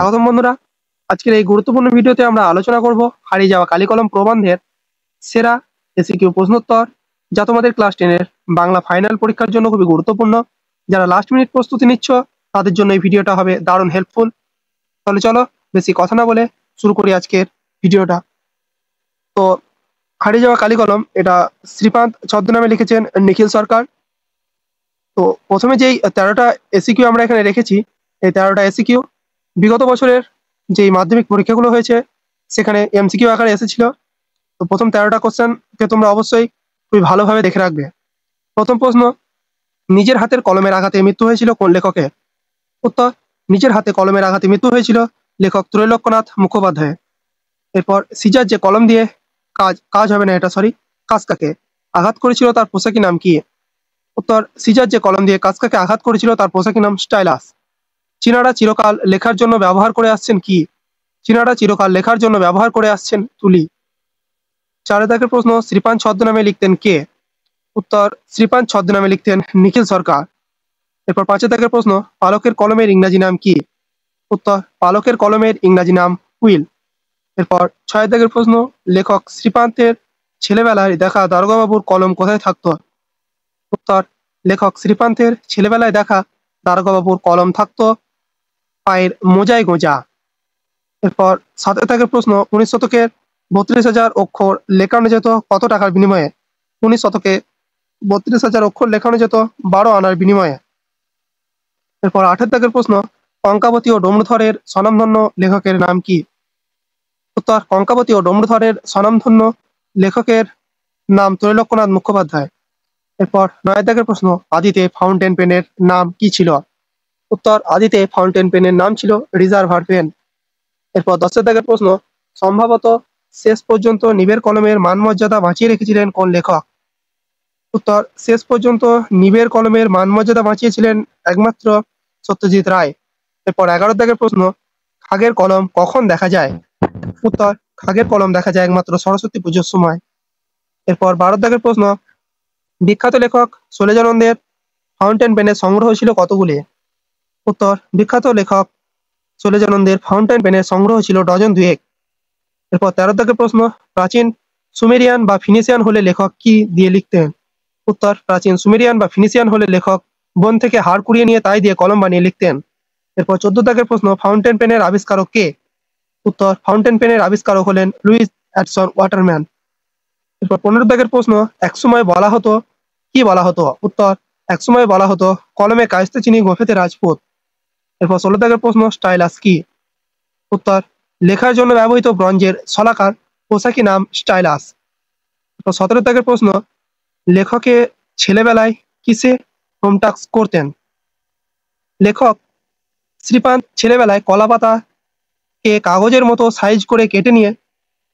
স্বাগতম বন্ধুরা। আজকের এই গুরুত্বপূর্ণ ভিডিওতে আমরা আলোচনা করব হারিয়ে যাওয়া কালিকলম প্রবন্ধের সেরা এসিকিউ প্রশ্নোত্তর, যা তোমাদের ক্লাস 10 এর বাংলা ফাইনাল পরীক্ষার জন্য খুবই গুরুত্বপূর্ণ। যারা লাস্ট মিনিট প্রস্তুতি নিচ্ছ তাদের জন্য এই ভিডিওটা হবে দারুণ হেল্পফুল। তাহলে চলো বেশি কথা না বলে শুরু করি আজকের ভিডিওটা। তো হারিয়ে যাওয়া কালিকলম এটা শ্রীপান্ত ছদ্মনামে লিখেছেন নিখিল সরকার। তো প্রথমে যেই 13টা এসিকিউ আমরা এখানে রেখেছি, এই 13টা এসিকিউ বিগত বছরের যেই মাধ্যমিক পরীক্ষাগুলো হয়েছে সেখানে এমসিকিউ আকারে এসেছিল। তো প্রথম 13টা কোশ্চেনকে তোমরা অবশ্যই খুবই ভালোভাবে দেখে রাখবে। প্রথম প্রশ্ন, নিজের হাতের কলমের আঘাতে মৃত্যু হয়েছিল কোন লেখকের? উত্তর, নিজের হাতে কলমের আঘাতে মৃত্যু হয়েছিল লেখক ত্রৈলোক্যনাথ মুখোপাধ্যায়। এরপর সিজার যে কলম দিয়ে কাজকাকে আঘাত করেছিল তার পোশাকি নাম কি? উত্তর, সিজার যে কলম দিয়ে কাজকাকে আঘাত করেছিল তার পোশাকি নাম স্টাইলাস। চীনারা চিরকাল লেখার জন্য ব্যবহার করে আসছেন কি? চীনারা চিরকাল লেখার জন্য ব্যবহার করে আসছেন তুলি। 4 দাগের প্রশ্ন, শ্রীপান ছদ্মনামে লিখতেন কে? উত্তর, শ্রীপান ছদ্মনামে লিখতেন নিখিল সরকার। এরপর 5 দাগের প্রশ্ন, পালকের কলমের ইংরাজি নাম কি? উত্তর, পালকের কলমের ইংরাজি নাম হুইল। এরপর 6 দাগের প্রশ্ন, লেখক শ্রীপান্তের ছেলেবেলায় দেখা দারোগাবাবুর কলম কোথায় থাকতো? উত্তর, লেখক শ্রীপান্তের ছেলেবেলায় দেখা দারোগাবাবুর কলম থাকতো পায়ের মোজায় গোঁজা। এরপর 7 দাগের প্রশ্ন, 19 শতকের 32,000 অক্ষর লেখানো যেত কত টাকার বিনিময়ে? 19 শতকে 32,000 অক্ষর লেখানো যেত 12 আনার বিনিময়ে। এরপর 8 দাগের প্রশ্ন, কঙ্কাবতী ও ডমরুধরের স্বনামধন্য লেখকের নাম কি? উত্তর, কঙ্কাবতী ও ডমরুধরের স্বনামধন্য লেখকের নাম ত্রৈলোক্যনাথ মুখোপাধ্যায়। এরপর 9 দাগের প্রশ্ন, আদিতে ফাউন্টেন পেনের নাম কি ছিল? উত্তর, আদিতে ফাউন্টেন পেনের নাম ছিল রিজার্ভার পেন। এরপর 10 দাগের প্রশ্ন, সম্ভবত শেষ পর্যন্ত নিবের কলমের মানমর্যাদা বাঁচিয়ে রেখেছিলেন কোন লেখক? উত্তর, শেষ পর্যন্ত নিবের কলমের মানমর্যাদা বাঁচিয়েছিলেন একমাত্র সত্যজিৎ রায়। এরপর 11 দাগের প্রশ্ন, খাগের কলম কখন দেখা যায়? উত্তর, খাগের কলম দেখা যায় একমাত্র সরস্বতী পুজোর সময়। এরপর 12 দাগের প্রশ্ন, বিখ্যাত লেখক শৈলজানন্দের ফাউন্টেন পেনের সংগ্রহ ছিল কতগুলি? উত্তর, বিখ্যাত লেখক শৈলজানন্দের ফাউন্টেন পেনের সংগ্রহ ছিল ডজন 2। এরপর 13 দাগের প্রশ্ন, প্রাচীন সুমেরিয়ান বা ফিনিশিয়ান হলে লেখক কি দিয়ে লিখতেন? উত্তর, প্রাচীন সুমেরিয়ান বা ফিনিশিয়ান হলে লেখক বন থেকে হাড় কুড়িয়ে নিয়ে তাই দিয়ে কলম বানিয়ে লিখতেন। এরপর 14 দাগের প্রশ্ন, ফাউন্টেন পেনের আবিষ্কারক কে? উত্তর, ফাউন্টেন পেনের আবিষ্কারক হলেন লুইস অ্যাডসন ওয়াটারম্যান। এরপর 15 দাগের প্রশ্ন, একসময় বলা হতো কি বলা হতো? উত্তর, একসময় বলা হতো কলমে কায়স্তে চিনি গোফেতে রাজপুত। এরপর 16 দাগের প্রশ্ন, স্টাইলাস কি? উত্তর, লেখার জন্য ব্যবহৃত ব্রঞ্জের শলাকার পোশাকি নাম স্টাইলাস। এরপর 17 দাগের প্রশ্ন, লেখকে ছেলেবেলায় কিসে হোমটাস্ক করতেন? লেখক শ্রীপান্ত ছেলেবেলায় কলা পাতাকে কাগজের মতো সাইজ করে কেটে নিয়ে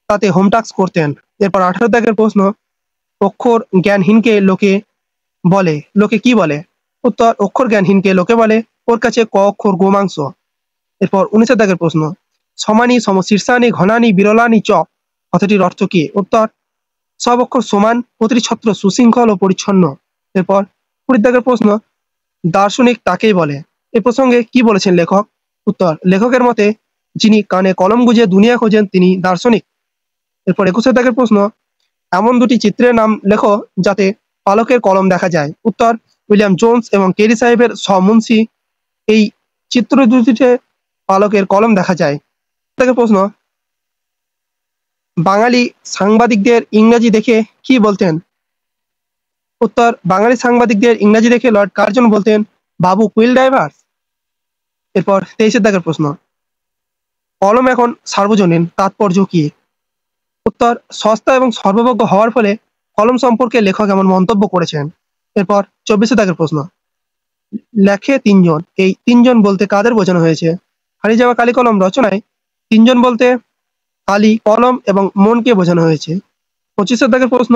তাতে হোমটাস্ক করতেন। এরপর 18 দাগের প্রশ্ন, অক্ষর জ্ঞানহীনকে লোকে কি বলে? উত্তর, অক্ষর জ্ঞানহীনকে লোকে বলে ওর কাছে ক অক্ষর গোমাংস। এরপর 19 দাগের প্রশ্ন, সমানি সমশীর্ষানি ঘনানি বিরলানি চ কথাটির অর্থ কি? উত্তর, সব অক্ষর সমান, প্রতিটি ছত্র সুশৃঙ্খল ও পরিচ্ছন্ন। এরপর 20 দাগের প্রশ্ন, দার্শনিক তাকেই বলে। এ প্রসঙ্গে কি বলেছেন লেখক? উত্তর, লেখকের মতে যিনি কানে কলম গুজে দুনিয়া খোঁজেন তিনি দার্শনিক। এরপর 21 দাগের প্রশ্ন, এমন দুটি চিত্রের নাম লেখো যাতে পালকের কলম দেখা যায়। উত্তর, উইলিয়াম জোন্স এবং কেরি সাহেবের মুন্সি, এই চিত্র দুটিতে পালকের কলম দেখা যায়। প্রশ্ন, বাঙালি সাংবাদিকদের ইংরেজি দেখে কি বলতেন? উত্তর, বাঙালি সাংবাদিকদের ইংরেজি দেখে লর্ড কার্জন বলতেন বাবু কুইল ড্রাইভার। এরপর 23 দাগের প্রশ্ন, কলম এখন সার্বজনীন, তাৎপর্য কি? উত্তর, সস্তা এবং সর্বভোগ্য হওয়ার ফলে কলম সম্পর্কে লেখক এমন মন্তব্য করেছেন। এরপর 24 দাগের প্রশ্ন, লেখে 3 জন, এই 3 জন বলতে কাদের বোঝানো হয়েছে? হারিয়ে যাওয়া কালি কলম রচনায় 3 জন বলতে কালি, কলম এবং মনকে বোঝানো হয়েছে। 25 দাগের প্রশ্ন,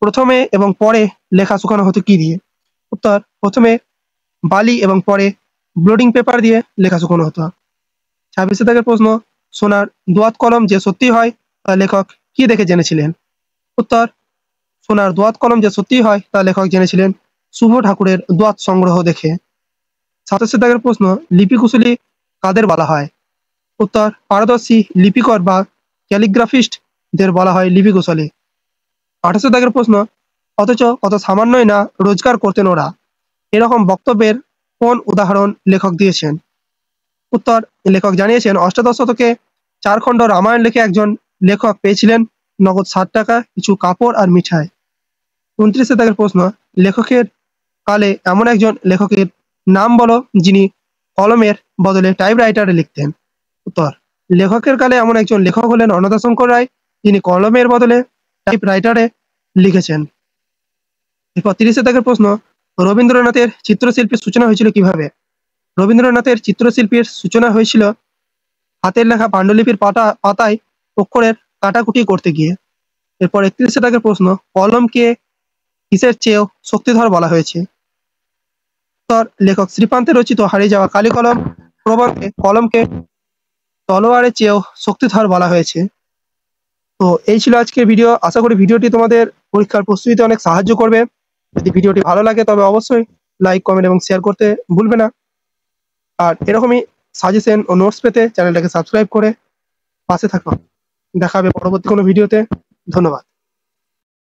প্রথমে এবং পরে লেখা শুকানো হতো কি দিয়ে? উত্তর, প্রথমে বালি এবং পরে ব্লোডিং পেপার দিয়ে লেখা শুকানো হতো। 26 দাগের প্রশ্ন, সোনার দোয়াত কলম যে সত্যি হয় তা লেখক কি দেখে জেনেছিলেন? উত্তর, সোনার দোয়াত কলম যে সত্যি হয় তা লেখক জেনেছিলেন শুভ ঠাকুরের দোয়াত সংগ্রহ দেখে। 27 দাগের প্রশ্ন, লিপি কুশলী কাদের বলা হয়? উত্তর পারদর্শী লিপিকর বা ক্যালিগ্রাফিস্টদের বলা হয় লিপিকুশলী। 28 দাগের প্রশ্ন, অথচ কত সামান্যই না রোজগার করতেন ওরা, এরকম বক্তব্যের কোন উদাহরণ লেখক দিয়েছেন? উত্তর, লেখক জানিয়েছেন অষ্টাদশ শতকে 4 খণ্ড রামায়ণ লিখে একজন লেখক পেয়েছিলেন নগদ 60 টাকা, কিছু কাপড় আর মিঠাই। 29 দাগের প্রশ্ন, লেখকের কালে এমন একজন লেখকের নাম বলো যিনি কলমের বদলে টাইপরাইটারে লিখতেন। উত্তর, লেখকের কালে এমন একজন লেখক হলেন অন্নদাশঙ্কর রায়, যিনি কলমের বদলে টাইপরাইটারে লিখেছেন। এরপর 30 দাগের প্রশ্ন, রবীন্দ্রনাথের চিত্রশিল্পের সূচনা হয়েছিল কিভাবে? রবীন্দ্রনাথের চিত্রশিল্পের সূচনা হয়েছিল হাতের লেখা পাণ্ডুলিপির পাতায় অক্ষরের কাটাকুটি করতে গিয়ে। এরপর 31 দাগের প্রশ্ন, কলমকে কিসের চেয়েও শক্তিধর বলা হয়েছে? উত্তর, লেখক শ্রীপান্তে রচিত হারিয়ে যাওয়া কালি কলম প্রবন্ধে কলমকে তলোয়ারের চেয়েও শক্তিধর বলা হয়েছে। তো এই ছিল আজকের ভিডিও। আশা করি ভিডিওটি তোমাদের পরীক্ষার প্রস্তুতিতে অনেক সাহায্য করবে। যদি ভিডিওটি ভালো লাগে তবে অবশ্যই লাইক, কমেন্ট এবং শেয়ার করতে ভুলবে না। আর এরকমই সাজেশন ও নোটস পেতে চ্যানেলটাকে সাবস্ক্রাইব করে পাশে থাকো। দেখা হবে পরবর্তী কোনো ভিডিওতে। ধন্যবাদ।